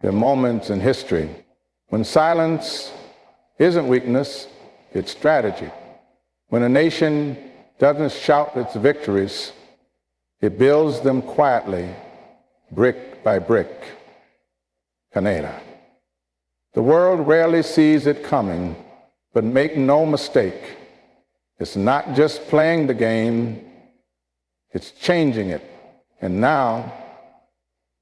There are moments in history when silence isn't weakness, it's strategy. When a nation doesn't shout its victories, it builds them quietly, brick by brick. Canada. The world rarely sees it coming, but make no mistake, it's not just playing the game, it's changing it, and now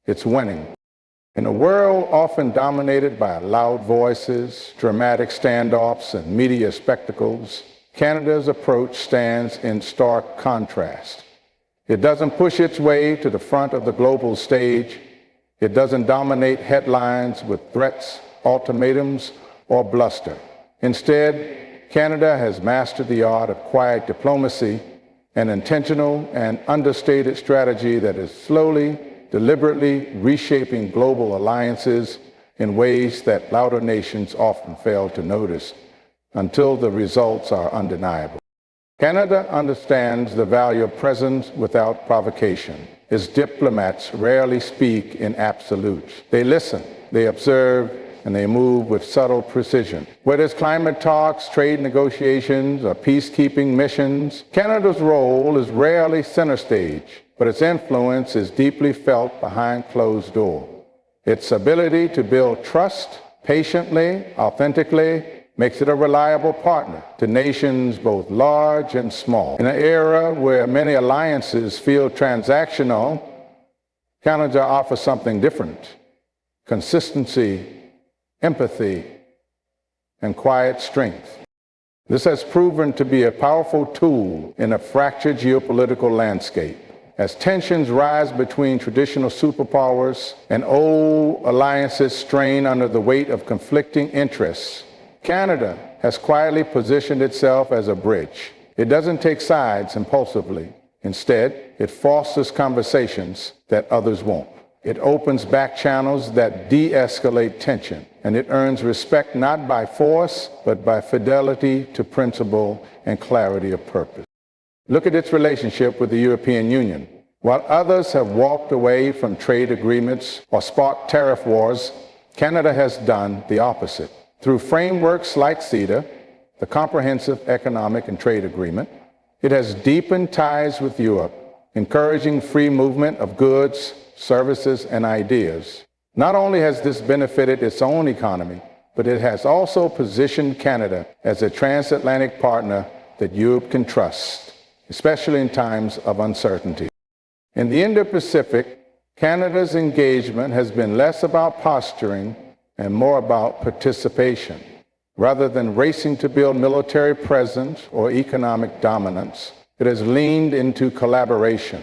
it's winning. In a world often dominated by loud voices, dramatic standoffs, and media spectacles, Canada's approach stands in stark contrast. It doesn't push its way to the front of the global stage. It doesn't dominate headlines with threats, ultimatums, or bluster. Instead, Canada has mastered the art of quiet diplomacy, an intentional and understated strategy that is slowly, deliberately reshaping global alliances in ways that louder nations often fail to notice until the results are undeniable. Canada understands the value of presence without provocation. Its diplomats rarely speak in absolutes. They listen, they observe, and they move with subtle precision. Whether it's climate talks, trade negotiations, or peacekeeping missions, Canada's role is rarely center stage, but its influence is deeply felt behind closed doors. Its ability to build trust patiently, authentically, makes it a reliable partner to nations both large and small. In an era where many alliances feel transactional, Canada offers something different: consistency, empathy, and quiet strength. This has proven to be a powerful tool in a fractured geopolitical landscape. As tensions rise between traditional superpowers and old alliances strain under the weight of conflicting interests, Canada has quietly positioned itself as a bridge. It doesn't take sides impulsively. Instead, it fosters conversations that others won't. It opens back channels that de-escalate tension, and it earns respect not by force, but by fidelity to principle and clarity of purpose. Look at its relationship with the European Union. While others have walked away from trade agreements or sparked tariff wars, Canada has done the opposite. Through frameworks like CETA, the Comprehensive Economic and Trade Agreement, it has deepened ties with Europe, encouraging free movement of goods, services, and ideas. Not only has this benefited its own economy, but it has also positioned Canada as a transatlantic partner that Europe can trust, especially in times of uncertainty. In the Indo-Pacific, Canada's engagement has been less about posturing and more about participation. Rather than racing to build military presence or economic dominance, it has leaned into collaboration.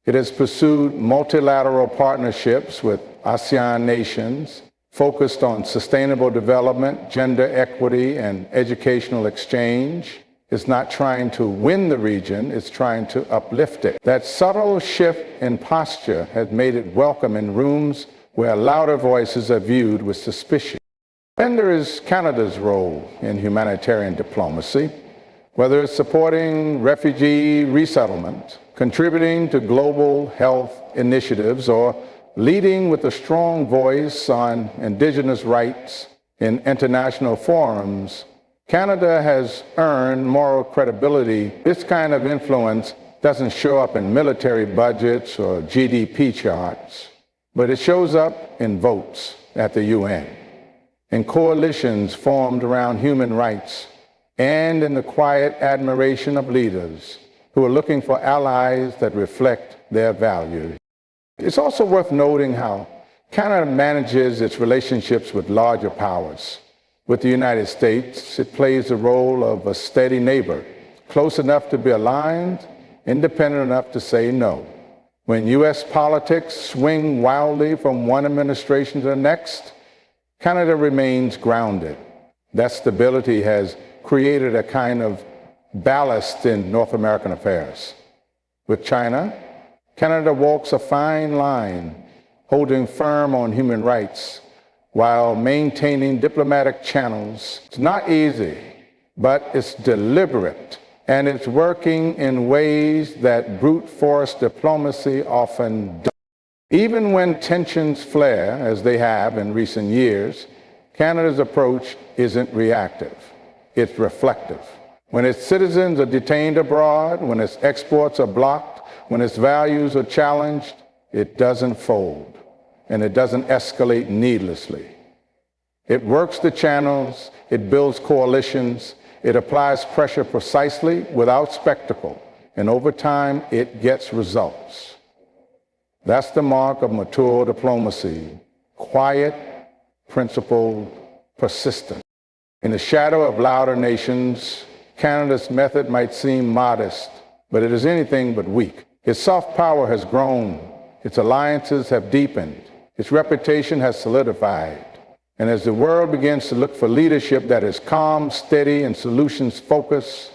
It has pursued multilateral partnerships with ASEAN nations focused on sustainable development, gender equity, and educational exchange. It's not trying to win the region, it's trying to uplift it. That subtle shift in posture has made it welcome in rooms where louder voices are viewed with suspicion. Then there is Canada's role in humanitarian diplomacy, whether it's supporting refugee resettlement, contributing to global health initiatives, or leading with a strong voice on Indigenous rights in international forums. Canada has earned moral credibility. This kind of influence doesn't show up in military budgets or GDP charts, but it shows up in votes at the UN, in coalitions formed around human rights, and in the quiet admiration of leaders who are looking for allies that reflect their values. It's also worth noting how Canada manages its relationships with larger powers. With the United States, it plays the role of a steady neighbor, close enough to be aligned, independent enough to say no. When U.S. politics swing wildly from one administration to the next, Canada remains grounded. That stability has created a kind of ballast in North American affairs. With China, Canada walks a fine line, holding firm on human rights while maintaining diplomatic channels. It's not easy, but it's deliberate, and it's working in ways that brute force diplomacy often doesn't. Even when tensions flare, as they have in recent years, Canada's approach isn't reactive, it's reflective. When its citizens are detained abroad, when its exports are blocked, when its values are challenged, it doesn't fold, and it doesn't escalate needlessly. It works the channels, it builds coalitions, it applies pressure precisely without spectacle, and over time it gets results. That's the mark of mature diplomacy: quiet, principled, persistent. In the shadow of louder nations, Canada's method might seem modest, but it is anything but weak. Its soft power has grown, its alliances have deepened, its reputation has solidified. And as the world begins to look for leadership that is calm, steady, and solutions-focused,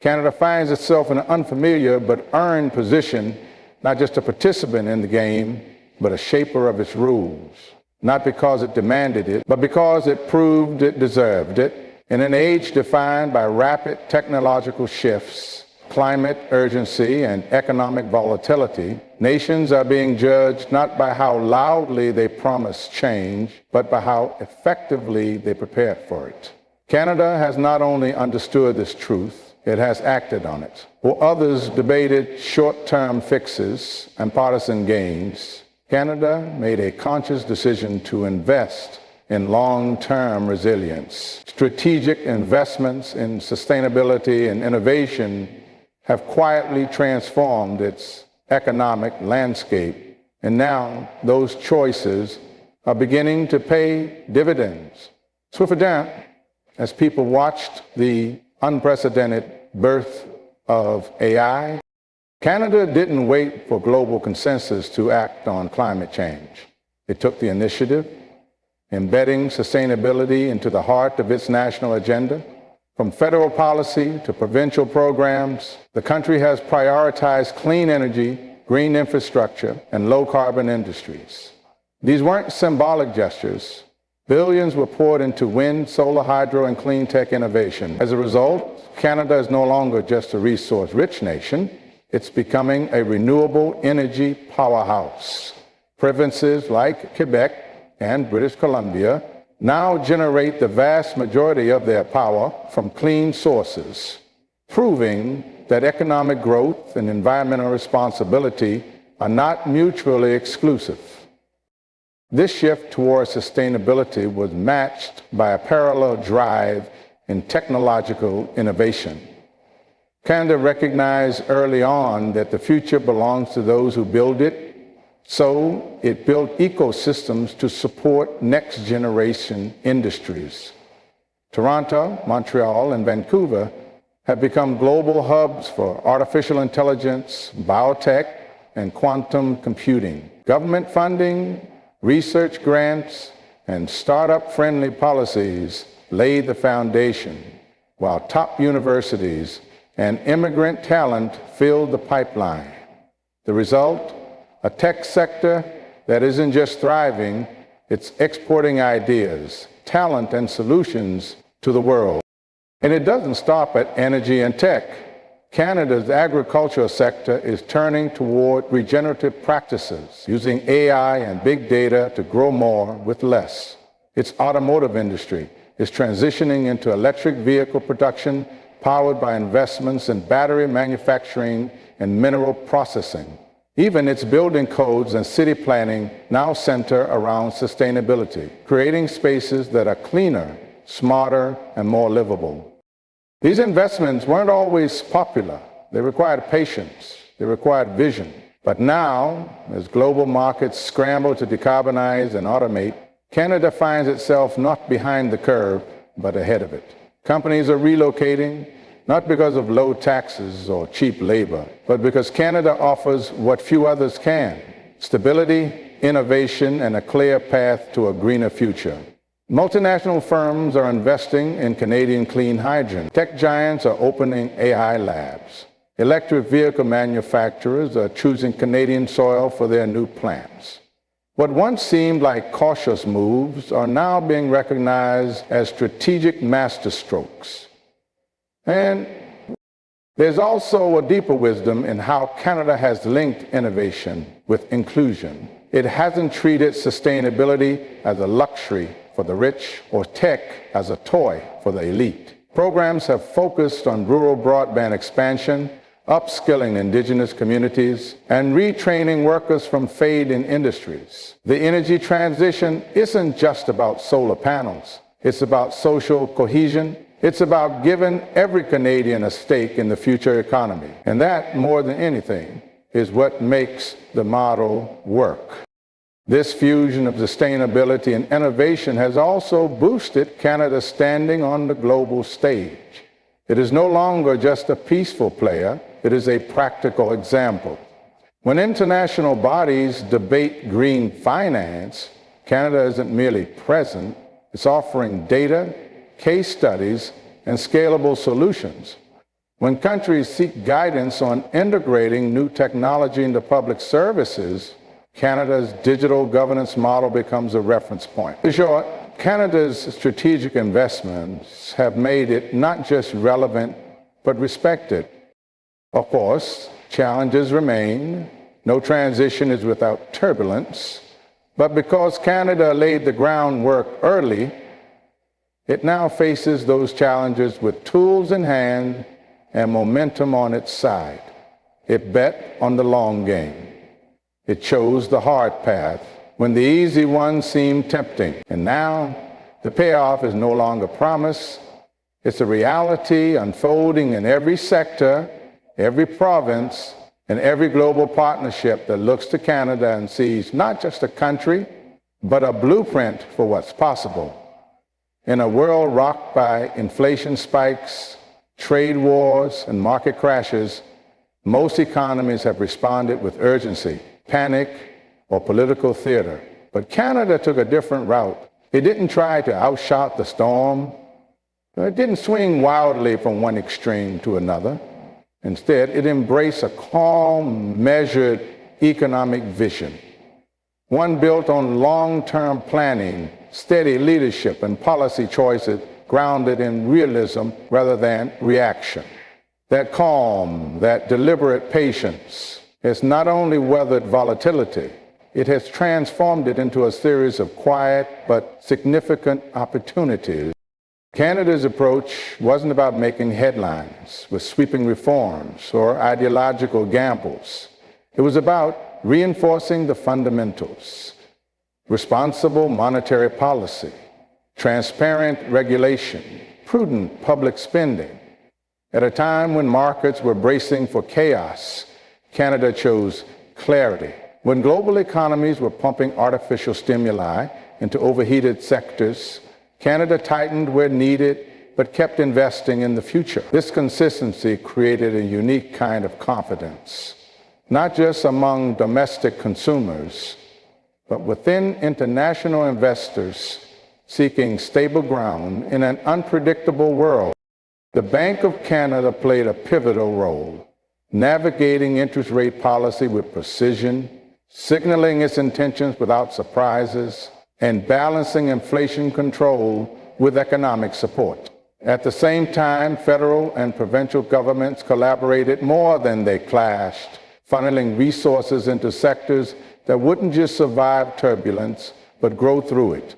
Canada finds itself in an unfamiliar but earned position, not just a participant in the game, but a shaper of its rules. Not because it demanded it, but because it proved it deserved it. In an age defined by rapid technological shifts, climate urgency, and economic volatility, nations are being judged not by how loudly they promise change, but by how effectively they prepare for it. Canada has not only understood this truth, it has acted on it. While others debated short-term fixes and partisan gains, Canada made a conscious decision to invest in long-term resilience. Strategic investments in sustainability and innovation have quietly transformed its economic landscape, and now those choices are beginning to pay dividends. So for that, as people watched the unprecedented birth of AI, Canada didn't wait for global consensus to act on climate change. It took the initiative, embedding sustainability into the heart of its national agenda. From federal policy to provincial programs, the country has prioritized clean energy, green infrastructure, and low-carbon industries. These weren't symbolic gestures. Billions were poured into wind, solar, hydro, and clean tech innovation. As a result, Canada is no longer just a resource-rich nation. It's becoming a renewable energy powerhouse. Provinces like Quebec and British Columbia now generate the vast majority of their power from clean sources, proving that economic growth and environmental responsibility are not mutually exclusive. This shift towards sustainability was matched by a parallel drive in technological innovation. Canada recognized early on that the future belongs to those who build it, so it built ecosystems to support next-generation industries. Toronto, Montreal, and Vancouver have become global hubs for artificial intelligence, biotech, and quantum computing. Government funding, research grants, and startup-friendly policies laid the foundation, while top universities and immigrant talent filled the pipeline. The result? A tech sector that isn't just thriving, it's exporting ideas, talent, and solutions to the world. And it doesn't stop at energy and tech. Canada's agricultural sector is turning toward regenerative practices, using AI and big data to grow more with less. Its automotive industry is transitioning into electric vehicle production powered by investments in battery manufacturing and mineral processing. Even its building codes and city planning now center around sustainability, creating spaces that are cleaner, smarter, and more livable. These investments weren't always popular. They required patience. They required vision. But now, as global markets scramble to decarbonize and automate, Canada finds itself not behind the curve, but ahead of it. Companies are relocating, not because of low taxes or cheap labor, but because Canada offers what few others can: stability, innovation, and a clear path to a greener future. Multinational firms are investing in Canadian clean hydrogen. Tech giants are opening AI labs. Electric vehicle manufacturers are choosing Canadian soil for their new plants. What once seemed like cautious moves are now being recognized as strategic masterstrokes. And there's also a deeper wisdom in how Canada has linked innovation with inclusion. It hasn't treated sustainability as a luxury for the rich or tech as a toy for the elite. Programs have focused on rural broadband expansion, upskilling indigenous communities, and retraining workers from fading industries. The energy transition isn't just about solar panels. It's about social cohesion. It's about giving every Canadian a stake in the future economy. And that, more than anything, is what makes the model work. This fusion of sustainability and innovation has also boosted Canada's standing on the global stage. It is no longer just a peaceful player, it is a practical example. When international bodies debate green finance, Canada isn't merely present, it's offering data, case studies, and scalable solutions. When countries seek guidance on integrating new technology into public services, Canada's digital governance model becomes a reference point. In short, Canada's strategic investments have made it not just relevant, but respected. Of course, challenges remain. No transition is without turbulence. But because Canada laid the groundwork early, it now faces those challenges with tools in hand and momentum on its side. It bet on the long game. It chose the hard path when the easy one seemed tempting. And now the payoff is no longer promise. It's a reality unfolding in every sector, every province, and every global partnership that looks to Canada and sees not just a country, but a blueprint for what's possible. In a world rocked by inflation spikes, trade wars, and market crashes, most economies have responded with urgency, panic, or political theater. But Canada took a different route. It didn't try to outshout the storm. It didn't swing wildly from one extreme to another. Instead, it embraced a calm, measured economic vision, one built on long-term planning, steady leadership, and policy choices grounded in realism rather than reaction. That calm, that deliberate patience has not only weathered volatility, it has transformed it into a series of quiet but significant opportunities. Canada's approach wasn't about making headlines with sweeping reforms or ideological gambles. It was about reinforcing the fundamentals: responsible monetary policy, transparent regulation, prudent public spending. At a time when markets were bracing for chaos, Canada chose clarity. When global economies were pumping artificial stimuli into overheated sectors, Canada tightened where needed, but kept investing in the future. This consistency created a unique kind of confidence, not just among domestic consumers, but within international investors seeking stable ground in an unpredictable world. The Bank of Canada played a pivotal role, navigating interest rate policy with precision, signaling its intentions without surprises, and balancing inflation control with economic support. At the same time, federal and provincial governments collaborated more than they clashed, funneling resources into sectors that wouldn't just survive turbulence, but grow through it: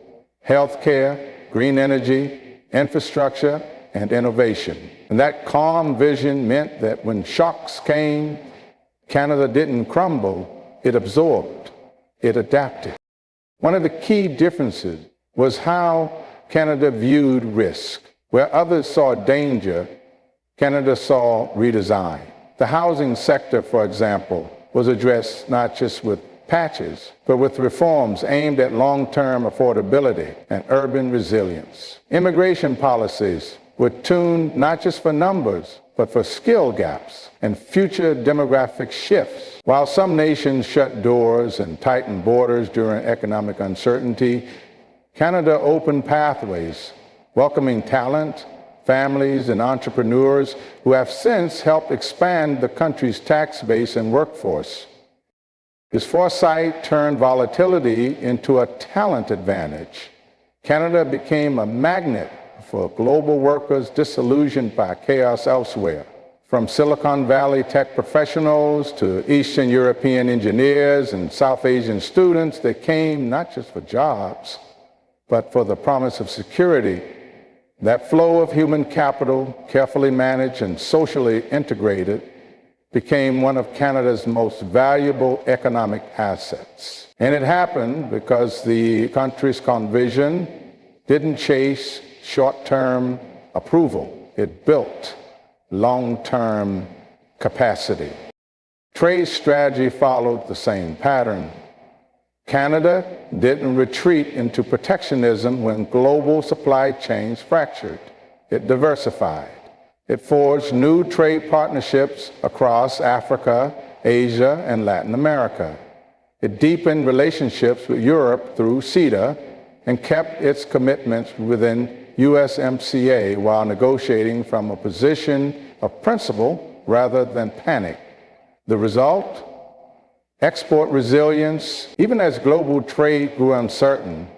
healthcare, green energy, infrastructure, and innovation. And that calm vision meant that when shocks came, Canada didn't crumble, it absorbed, it adapted. One of the key differences was how Canada viewed risk. Where others saw danger, Canada saw redesign. The housing sector, for example, was addressed not just with patches, but with reforms aimed at long-term affordability and urban resilience. Immigration policies were tuned not just for numbers, but for skill gaps and future demographic shifts. While some nations shut doors and tightened borders during economic uncertainty, Canada opened pathways, welcoming talent, families, and entrepreneurs who have since helped expand the country's tax base and workforce. This foresight turned volatility into a talent advantage. Canada became a magnet for global workers disillusioned by chaos elsewhere. from Silicon Valley tech professionals to Eastern European engineers and South Asian students, they came not just for jobs, but for the promise of security. That flow of human capital, carefully managed and socially integrated, became one of Canada's most valuable economic assets. And it happened because the country's vision didn't chase short-term approval. It built long-term capacity. Trade strategy followed the same pattern. Canada didn't retreat into protectionism when global supply chains fractured. It diversified. It forged new trade partnerships across Africa, Asia, and Latin America. It deepened relationships with Europe through CETA and kept its commitments within USMCA while negotiating from a position of principle rather than panic. The result? Export resilience. Even as global trade grew uncertain,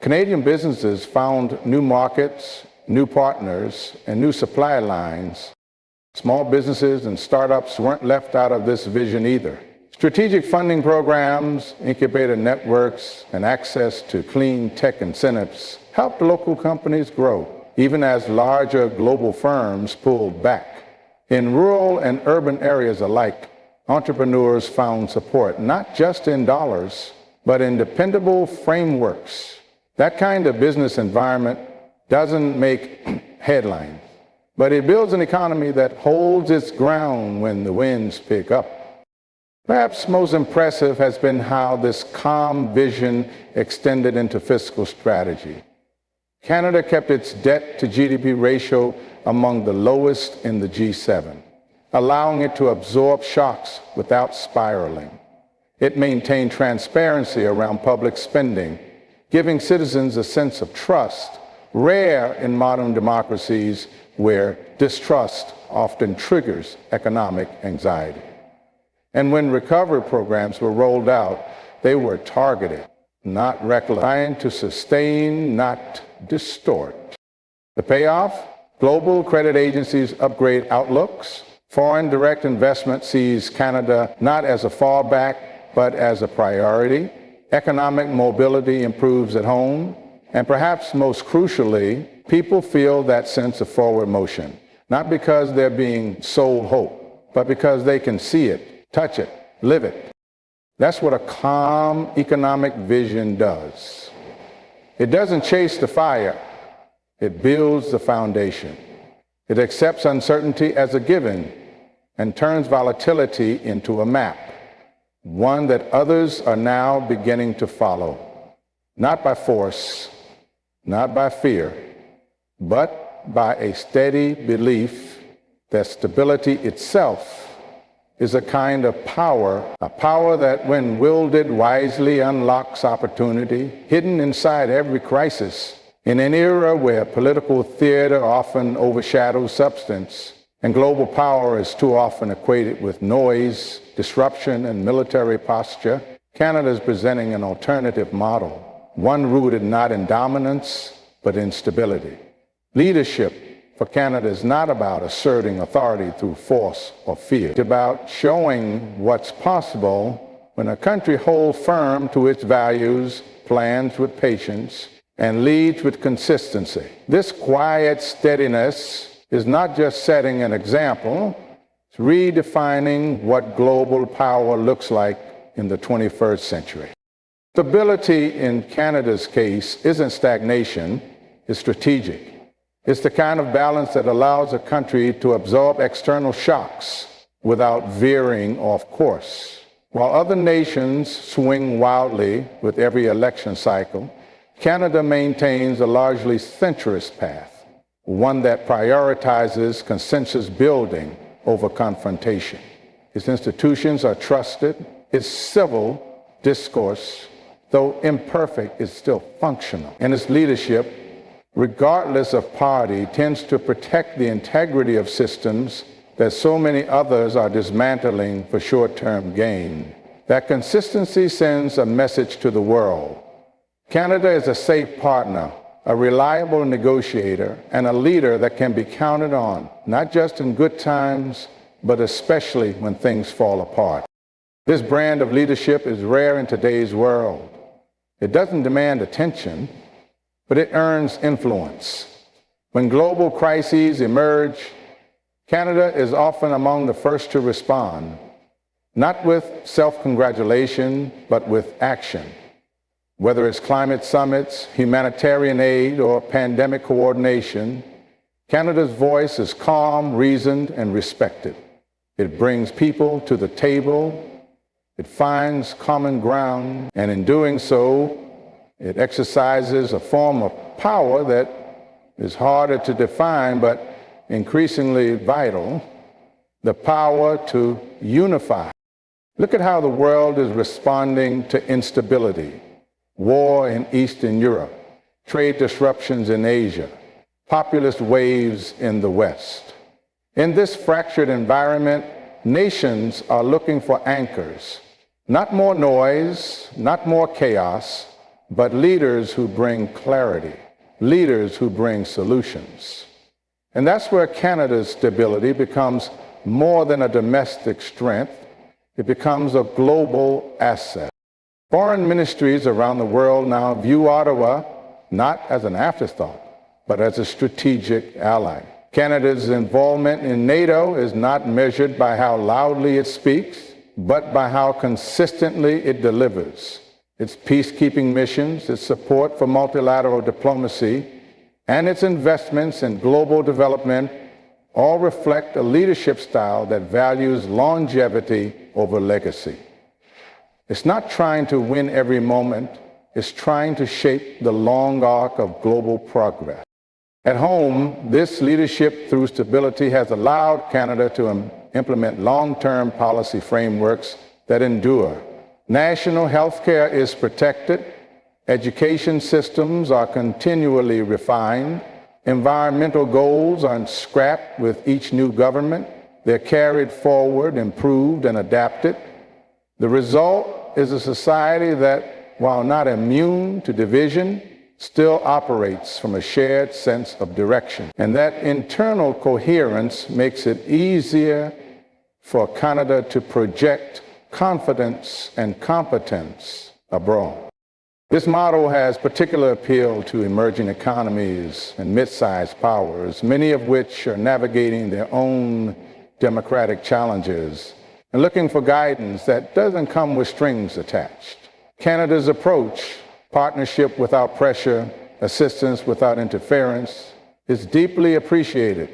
Canadian businesses found new markets, new partners, and new supply lines. Small businesses and startups weren't left out of this vision either. Strategic funding programs, incubator networks, and access to clean tech incentives helped local companies grow, even as larger global firms pulled back. In rural and urban areas alike, entrepreneurs found support, not just in dollars, but in dependable frameworks. That kind of business environment doesn't make headlines, but it builds an economy that holds its ground when the winds pick up. Perhaps most impressive has been how this calm vision extended into fiscal strategy. Canada kept its debt to GDP ratio among the lowest in the G7, allowing it to absorb shocks without spiraling. It maintained transparency around public spending, giving citizens a sense of trust, rare in modern democracies where distrust often triggers economic anxiety. And when recovery programs were rolled out, they were targeted, not reckless, trying to sustain, not distort. The payoff? Global credit agencies upgrade outlooks. Foreign direct investment sees Canada not as a fallback, but as a priority. Economic mobility improves at home. And perhaps most crucially, people feel that sense of forward motion, not because they're being sold hope, but because they can see it, touch it, live it. That's what a calm economic vision does. It doesn't chase the fire. It builds the foundation. It accepts uncertainty as a given and turns volatility into a map, one that others are now beginning to follow, not by force, not by fear, but by a steady belief that stability itself is a kind of power, a power that when wielded wisely unlocks opportunity hidden inside every crisis. In an era where political theater often overshadows substance and global power is too often equated with noise, disruption, and military posture, Canada is presenting an alternative model, one rooted not in dominance, but in stability. Leadership for Canada is not about asserting authority through force or fear. It's about showing what's possible when a country holds firm to its values, plans with patience, and leads with consistency. This quiet steadiness is not just setting an example, it's redefining what global power looks like in the 21st century. Stability in Canada's case isn't stagnation, it's strategic. It's the kind of balance that allows a country to absorb external shocks without veering off course. While other nations swing wildly with every election cycle, Canada maintains a largely centrist path, one that prioritizes consensus building over confrontation. Its institutions are trusted. Its civil discourse, though imperfect, is still functional. And its leadership, regardless of party, tends to protect the integrity of systems that so many others are dismantling for short-term gain. That consistency sends a message to the world. Canada is a safe partner, a reliable negotiator, and a leader that can be counted on, not just in good times, but especially when things fall apart. This brand of leadership is rare in today's world. It doesn't demand attention, but it earns influence. When global crises emerge, Canada is often among the first to respond, not with self-congratulation, but with action. Whether it's climate summits, humanitarian aid, or pandemic coordination, Canada's voice is calm, reasoned, and respected. It brings people to the table, it finds common ground, and in doing so, it exercises a form of power that is harder to define, but increasingly vital, the power to unify. Look at how the world is responding to instability. War in Eastern Europe, trade disruptions in Asia, populist waves in the West. In this fractured environment, nations are looking for anchors. Not more noise, not more chaos, but leaders who bring clarity, leaders who bring solutions. And that's where Canada's stability becomes more than a domestic strength. It becomes a global asset. Foreign ministries around the world now view Ottawa not as an afterthought, but as a strategic ally. Canada's involvement in NATO is not measured by how loudly it speaks, but by how consistently it delivers. Its peacekeeping missions, its support for multilateral diplomacy, and its investments in global development all reflect a leadership style that values longevity over legacy. It's not trying to win every moment, it's trying to shape the long arc of global progress. At home, this leadership through stability has allowed Canada to implement long-term policy frameworks that endure. National health care is protected, education systems are continually refined, environmental goals aren't scrapped with each new government, they're carried forward, improved, and adapted. The result is a society that, while not immune to division, still operates from a shared sense of direction. And that internal coherence makes it easier for Canada to project confidence and competence abroad. This model has particular appeal to emerging economies and mid-sized powers, many of which are navigating their own democratic challenges and looking for guidance that doesn't come with strings attached. Canada's approach, partnership without pressure, assistance without interference, is deeply appreciated.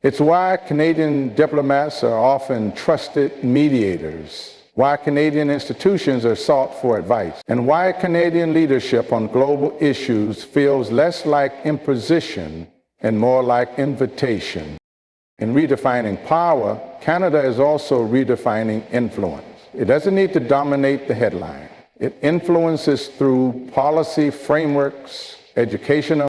It's why Canadian diplomats are often trusted mediators, why Canadian institutions are sought for advice, and why Canadian leadership on global issues feels less like imposition and more like invitation. In redefining power, Canada is also redefining influence. It doesn't need to dominate the headline. It influences through policy frameworks, educational